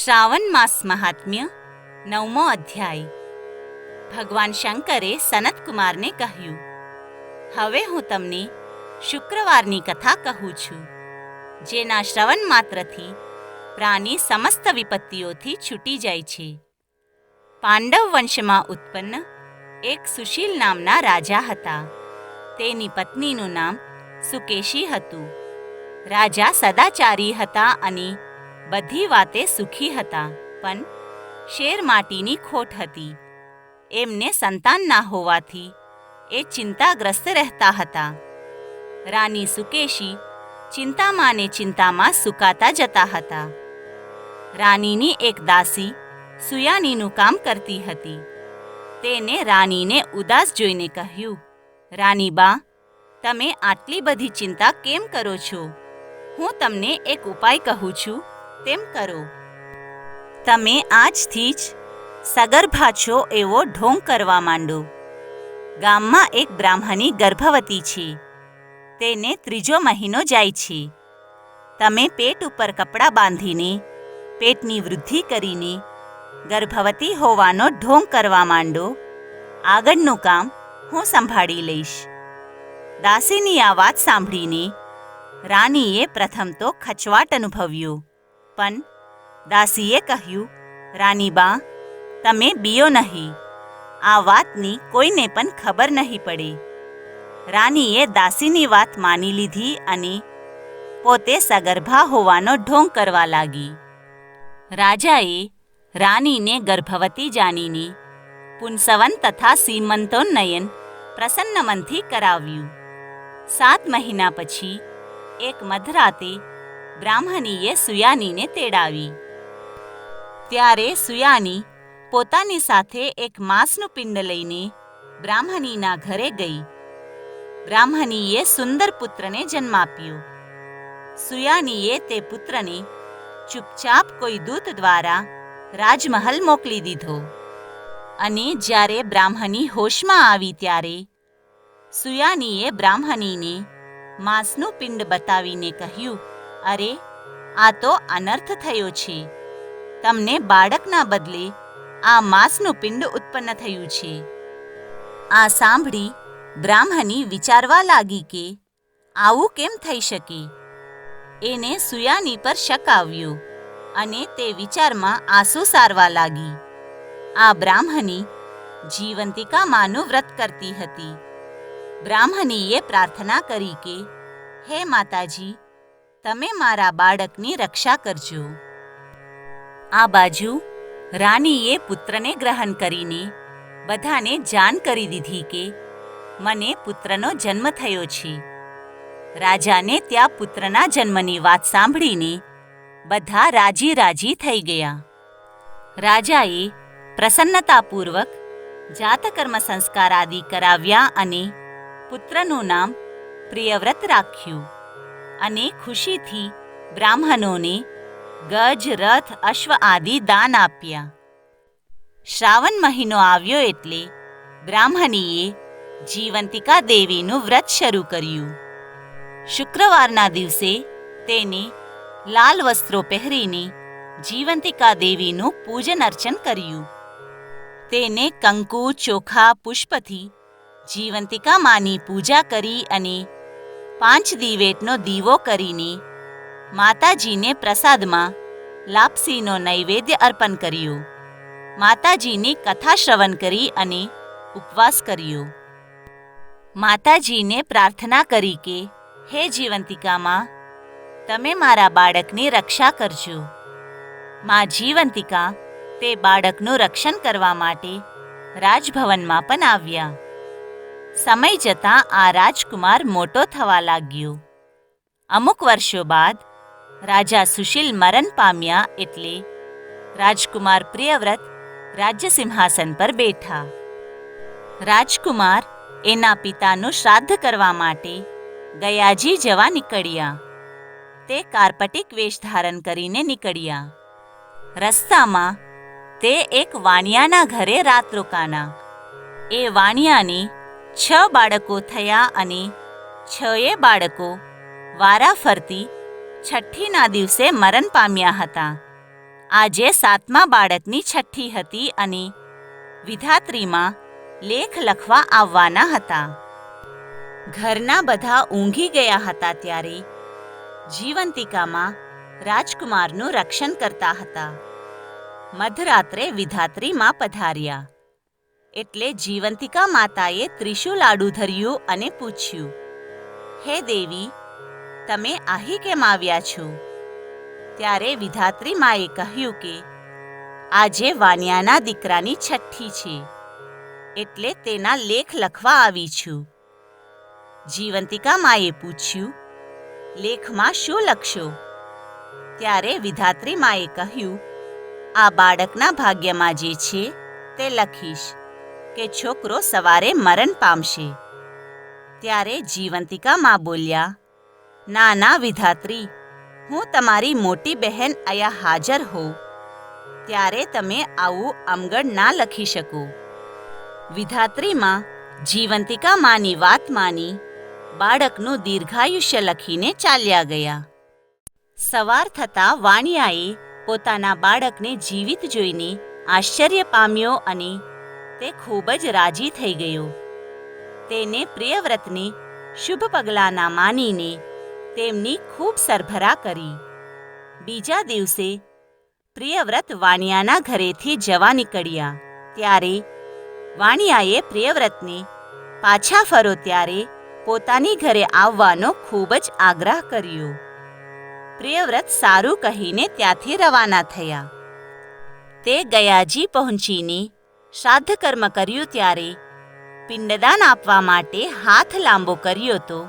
શ્રાવણ માસ મહાત્મ્ય 9મો અધ્યાય. ભગવાન શંકરે સનતકુમારને કહ્યું, હવે હું તમને શુક્રવારની કથા કહું છું, જેના શ્રવણ માત્રથી પ્રાણી સમસ્ત વિપત્તિઓથી છૂટી જાય છે. પાંડવ વંશમાં ઉત્પન્ન એક સુશીલ નામના રાજા હતા. તેની પત્નીનું નામ સુકેશી હતું. રાજા સદાચારી હતા અને બધી વાતે સુખી હતા, પણ શેર માટીની ખોટ હતી. એમને સંતાન ના હોવાથી એ ચિંતાગ્રસ્ત રહેતા હતા. રાની સુકેશી ચિંતામાં ને ચિંતામાં સુકાતા જતા હતા. રાનીની એક દાસી સુયાનીનું કામ કરતી હતી. તેને રાનીને ઉદાસ જોઈને કહ્યું, રાનીબા, તમે આટલી બધી ચિંતા કેમ કરો છો? હું તમને એક ઉપાય કહું છું, તેમ કરો. તમે આજથી જ સગર્ભા છો એવો ઢોંગ કરવા માંડો. ગામમાં એક બ્રાહ્મણી ગર્ભવતી છે. તેને 3જો મહિનો જાય છે. તમે પેટ ઉપર કપડાં બાંધીને પેટની વૃદ્ધિ કરીને ગર્ભવતી હોવાનો ઢોંગ કરવા માંડો. આગળનું કામ હું સંભાળી લઈશ. દાસીની આ વાત સાંભળીને રાનીએ પ્રથમ તો ખચવાટ અનુભવ્યો, પણ દાસીએ કહ્યું, રાનીબા, તમે બીઓ નહીં. આ વાતની કોઈને પણ ખબર નહીં પડે. રાનીએ દાસીની વાત માની લીધી અને પોતે સગર્ભા હોવાનો ઢોંગ કરવા લાગી. રાજાએ રાનીને ગર્ભવતી જાણીને પુંસવન તથા સીમંતોન્નયન પ્રસન્ન મનથી કરાવ્યું. 7 મહિના પછી એક મધરાતે બ્રાહ્મણીએ સુયાનીને તેડાવી. ત્યારે સુયાની પોતાની સાથે એક માંસનું પિંડ લઈને બ્રાહ્મણીના ઘરે ગઈ. બ્રાહ્મણીએ સુંદર પુત્રને જન્મ આપ્યો. સુયાનીએ તે પુત્રને ચૂપચાપ કોઈ દૂત દ્વારા રાજમહલ મોકલી દીધો. અને જ્યારે બ્રાહ્મણી હોશમાં આવી ત્યારે સુયાનીએ બ્રાહ્મણીને માંસનું પિંડ બતાવીને કહ્યું, અરે, આ તો અનર્થ થયો છે. તમને બાળકના બદલે આ માંસનું પિંડ ઉત્પન્ન થયું છે. આ સાંભળી બ્રાહ્મણી વિચારવા લાગી કે આવું કેમ થઈ શકે. એને સુયાની પર શક આવ્યો અને તે વિચારમાં આંસુ સારવા લાગી. આ બ્રાહ્મણી જીવંતિકા માનું વ્રત કરતી હતી. બ્રાહ્મણીએ પ્રાર્થના કરી કે, હે માતાજી, તમે મારા બાળકની રક્ષા કરજો. આ બાજુ રાનીએ પુત્રને ગ્રહણ કરીને બધાને જાણ કરી દીધી કે મને પુત્રનો જન્મ થયો છે. રાજાને ત્યાં પુત્રના જન્મની વાત સાંભળીને બધા રાજી રાજી થઈ ગયા. રાજાએ પ્રસન્નતાપૂર્વક જાતકર્મ સંસ્કાર આદિ કરાવ્યા અને પુત્રનું નામ પ્રિયવ્રત રાખ્યું અને ખુશીથી બ્રાહ્મણોને ગજ, રથ, અશ્વ આદિ દાન આપ્યા. શ્રાવણ મહિનો આવ્યો એટલે બ્રાહ્મણીએ જીવંતિકા દેવીનું વ્રત શરૂ કર્યું. શુક્રવારના દિવસે તેને લાલ વસ્ત્રો પહેરીને જીવંતિકા દેવીનું પૂજન અર્ચન કર્યું. તેને કંકુ, ચોખા, પુષ્પથી જીવંતિકા માની પૂજા કરી અને 5 દિવેટનો દીવો કરીને માતાજીને પ્રસાદમાં લાપસીનો નૈવેદ્ય અર્પણ કર્યો. માતાજીની કથા શ્રવણ કરી અને ઉપવાસ કર્યો. માતાજીને પ્રાર્થના કરી કે, હે જીવંતિકામાં, તમે મારા બાળકની રક્ષા કરજો. માં જીવંતિકા તે બાળકનું રક્ષણ કરવા માટે રાજભવનમાં પણ આવ્યા. સમય જતાં આ રાજકુમાર મોટો થવા લાગ્યો. અમુક વર્ષો બાદ રાજા સુશીલ મરણ પામ્યા એટલે રાજકુમાર પ્રિયવ્રત રાજ્ય સિંહાસન પર બેઠા. રાજકુમાર એના પિતાનું શ્રાદ્ધ કરવા માટે ગયાજી જવા નીકળ્યા. તે કાર્પટિક વેશ ધારણ કરીને નીકળ્યા. રસ્તામાં તે એક વાણિયાના ઘરે રાત રોકાણા. એ વાણિયાને 6 બાળકો થયા અને 6 બાળકો વારા ફરતી છઠ્ઠીના દિવસે મરણ પામ્યા હતા. આજે 7મા બાળકની છઠ્ઠી હતી અને વિધાત્રીમાં લેખ લખવા આવવાના હતા. ઘરના બધા ઊંઘી ગયા હતા ત્યારે જીવંતિકામાં રાજકુમારનું રક્ષણ કરતા હતા. મધરાત્રે વિધાત્રીમાં પધાર્યા એટલે જીવંતિકા માતાએ ત્રિશુલ આડું ધર્યું અને પૂછ્યું, હે દેવી, તમે અહીં કેમ આવ્યા છો? ત્યારે વિધાત્રી માએ કહ્યું કે આજે વાણિયાના દીકરાની છઠ્ઠી છે એટલે તેના લેખ લખવા આવી છું. જીવંતિકા માએ પૂછ્યું, લેખમાં શું લખશો? ત્યારે વિધાત્રી માએ કહ્યું, આ બાળકના ભાગ્યમાં જે છે તે લખીશ કે છોકરો સવારે મરણ પામશે. ત્યારે જીવંતિકા મા બોલ્યા, ના ના વિધાત્રી, હું તમારી મોટી બહેન અહીંયા હાજર હોઉં ત્યારે તમે આવું અમગળ ના લખી શકો. વિધાત્રીમાં જીવંતિકા માની વાત માની બાળકનું દીર્ઘાયુષ્ય લખીને ચાલ્યા ગયા. સવાર થતાં વાણિયાએ પોતાના બાળકને જીવિત જોઈને આશ્ચર્ય પામ્યો અને તે ખૂબ જ રાજી થઈ ગયો. તેને પ્રિયવ્રતને શુભ પગલાંના માનીને તેમની ખૂબ સરભરા કરી. બીજા દિવસે પ્રિયવ્રત વાણિયાના ઘરેથી જવા નીકળ્યા ત્યારે વાણિયાએ પ્રિયવ્રતને પાછા ફરો ત્યારે પોતાની ઘરે આવવાનો ખૂબ જ આગ્રહ કર્યો. પ્રિયવ્રત સારું કહીને ત્યાંથી રવાના થયા. તે ગયાજી પહોંચીને શ્રાદ્ધ કર્મ કર્યું ત્યારે પિંડદાન આપવા માટે હાથ લાંબો કર્યો તો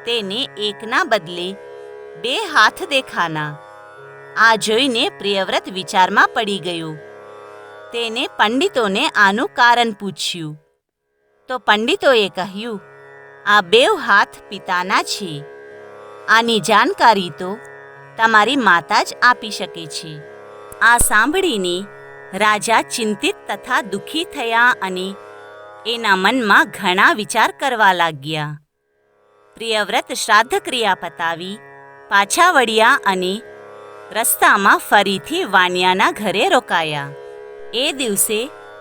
તેને એકના બદલે 2 હાથ દેખાના. આ જોઈને પ્રિયવ્રત વિચારમાં પડી ગયો. તેને પંડિતોને આનું કારણ પૂછ્યું તો પંડિતોએ કહ્યું, આ 2 હાથ પિતાના છે. આની જાણકારી તો તમારી માતા જ આપી શકે છે. આ સાંભળીને રાજા ચિંતિત તથા દુઃખી થયા અને એના મનમાં ઘણા વિચાર કરવા લાગ્યા. પ્રિયવ્રત શ્રાદ્ધ ક્રિયા પતાવી પાછા વળ્યા અને રસ્તામાં ફરીથી વાણિયાના ઘરે રોકાયા. એ દિવસે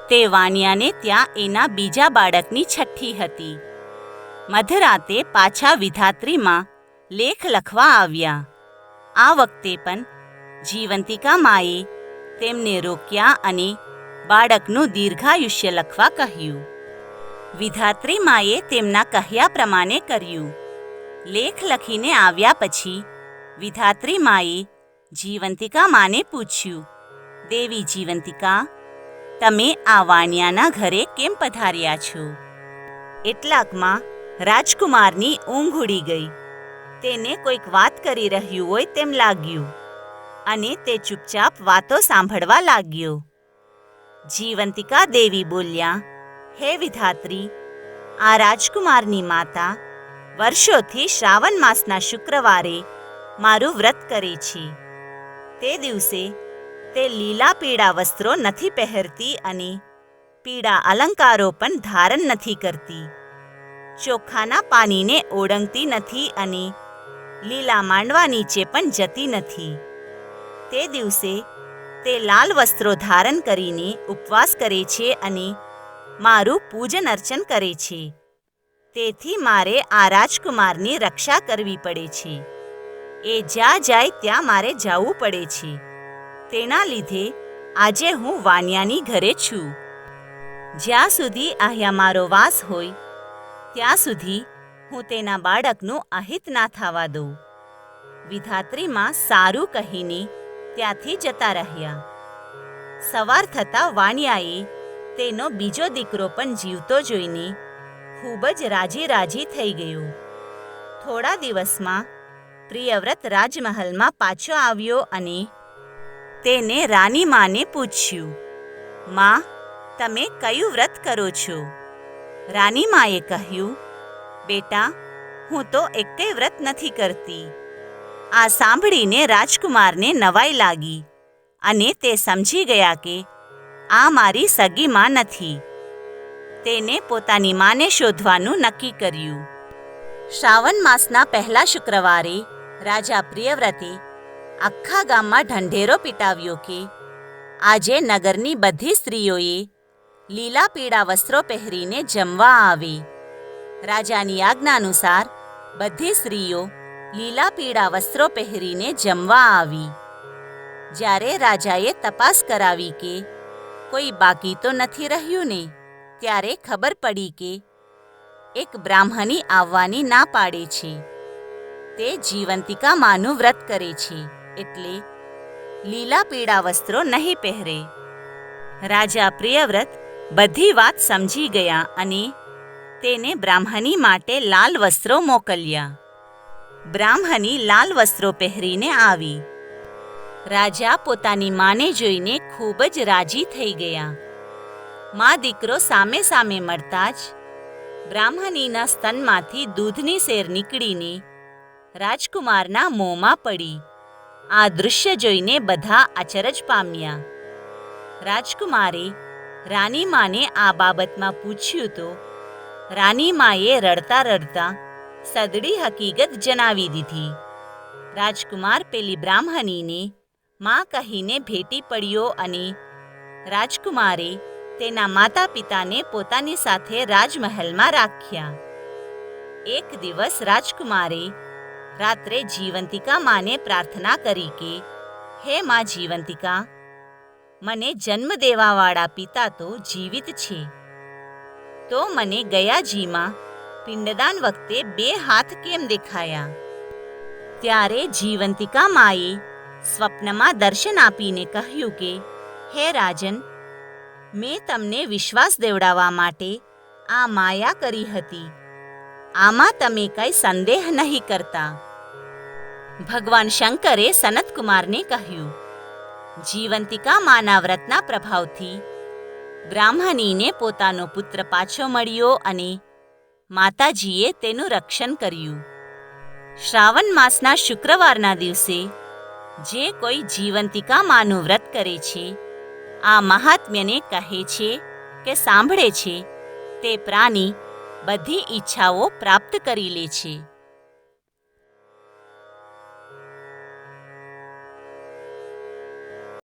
તે વાણિયાને ત્યાં એના બીજા બાળકની છઠ્ઠી હતી. મધરાતે પાછા વિધાત્રીમાં લેખ લખવા આવ્યા. આ વખતે પણ જીવંતિકા માએ તેમને રોક્યા અને બાળકનું દીર્ઘાયુષ્ય લખવા કહ્યું. વિધાત્રી માએ તેમના કહ્યા પ્રમાણે કર્યું. લેખ લખીને આવ્યા પછી વિધાત્રી માએ જીવંતિકા માને પૂછ્યું, દેવી જીવંતિકા, તમે આ વાણિયાના ઘરે કેમ પધાર્યા છો? એટલાકમાં રાજકુમારની ઊંઘ ઉડી ગઈ. તેને કોઈક વાત કરી રહ્યું હોય તેમ લાગ્યું અને તે ચૂપચાપ વાતો સાંભળવા લાગ્યો. જીવંતિકા દેવી બોલ્યા, હે વિધાત્રી, આ રાજકુમારની માતા વર્ષોથી શ્રાવણ માસના શુક્રવારે મારું વ્રત કરે છે. તે દિવસે તે લીલા પીળા વસ્ત્રો નથી પહેરતી અને પીળા અલંકારો પણ ધારણ નથી કરતી. ચોખાના પાણીને ઓળંગતી નથી અને લીલા માંડવા નીચે પણ જતી નથી. તે દિવસે તે લાલ વસ્ત્રો ધારણ કરીને ઉપવાસ કરે છે અને મારું પૂજન અર્ચન કરે છે. તેથી મારે આ રાજકુમારની રક્ષા કરવી પડે છે. એ જ્યાં જાય ત્યાં મારે જવું પડે છે. તેના લીધે આજે હું વાણિયાની ઘરે છું. જ્યાં સુધી અહીંયા મારો વાસ હોય ત્યાં સુધી હું તેના બાળકનું અહિત ના થવા દઉં. વિધાત્રીમાં સારું કહીને ત્યાંથી જતા રહ્યા. સવાર થતાં વાણિયાએ તેનો બીજો દીકરો પણ જીવતો જોઈને ખૂબ જ રાજી થઈ ગયો. થોડા દિવસમાં પ્રિયવ્રત રાજમહેલમાં પાછો આવ્યો અને તેને રાની માને પૂછ્યું, માં, તમે કયું વ્રત કરો છો? રાની માએ કહ્યું, બેટા, હું તો એકેય વ્રત નથી કરતી. આ સાંભળીને રાજકુમારને નવાઈ લાગી અને તે સમજી ગયા કે આ મારી સગી માં નથી. તેને પોતાની માને શોધવાનું નક્કી કર્યું. શ્રાવણ માસના પહેલા શુક્રવારે રાજા પ્રિયવ્રતે આખા ગામમાં ઢંઢેરો પીટાવ્યો કે આજે નગરની બધી સ્ત્રીઓએ લીલા પીળા વસ્ત્રો પહેરીને જમવા આવે. રાજાની આજ્ઞાનુસાર બધી સ્ત્રીઓ લીલા પીળા વસ્ત્રો પહેરીને જમવા આવી. જ્યારે રાજાએ તપાસ કરાવી કે કોઈ બાકી તો નથી રહ્યું ને, ત્યારે ખબર પડી કે એક બ્રાહ્મણી આવવાની ના પાડે છે. તે જીવંતિકા માનું વ્રત કરે છે, એટલે લીલા પીળા વસ્ત્રો નહીં પહેરે. રાજા પ્રિયવ્રત બધી વાત સમજી ગયા અને તેને બ્રાહ્મણી માટે લાલ વસ્ત્રો મોકલ્યા. બ્રાહ્મણી લાલ વસ્ત્રો પહેરીને આવી. રાજા પોતાની માને જોઈને ખૂબ જ રાજી થઈ ગયા. મા દીકરો સામે સામે મળતા જ બ્રાહ્મણીના સ્તનમાંથી દૂધની સેર નીકળીને રાજકુમારના મોંમાં પડી. આ દૃશ્ય જોઈને બધા અચરજ પામ્યા. રાજકુમારે રાની માને આ બાબતમાં પૂછ્યું તો રાની માએ રડતા રડતા સદડી હકીકત જણાવી દીધી. રાજકુમાર પેલી બ્રાહ્મણીને માં કહીને ભેટી પડ્યો અને રાજકુમારે તેના માતા પિતાને પોતાની સાથે રાજમહેલમાં રાખ્યા. એક દિવસ રાજકુમારે રાત્રે જીવંતિકા માને પ્રાર્થના કરી કે હે માં જીવંતિકા, મને જન્મ દેવાવાળા પિતા તો જીવિત છે, તો મને ગયાજીમાં પિંડદાન વખતે 2 હાથ કેમ દેખાયા? ત્યારે જીવંતિકા માએ સ્વપ્નમાં દર્શન આપીને કહ્યું કે હે રાજન, મેં તમને વિશ્વાસ દેવડાવવા માટે આ માયા કરી હતી. આમાં તમે કંઈ સંદેહ નહીં કરતા. ભગવાન શંકરે સનતકુમારને કહ્યું. જીવંતિકા માના વ્રતના પ્રભાવથી બ્રાહ્મણીને પોતાનો પુત્ર પાછો મળ્યો અને માતાજીએ તેનું રક્ષણ કર્યું. શ્રાવણ માસના શુક્રવારના દિવસે જે કોઈ જીવંતિકા માનું વ્રત કરે છે, આ મહાત્મ્યને કહે છે કે સાંભળે છે, તે પ્રાણી બધી ઈચ્છાઓ પ્રાપ્ત કરી લે છે.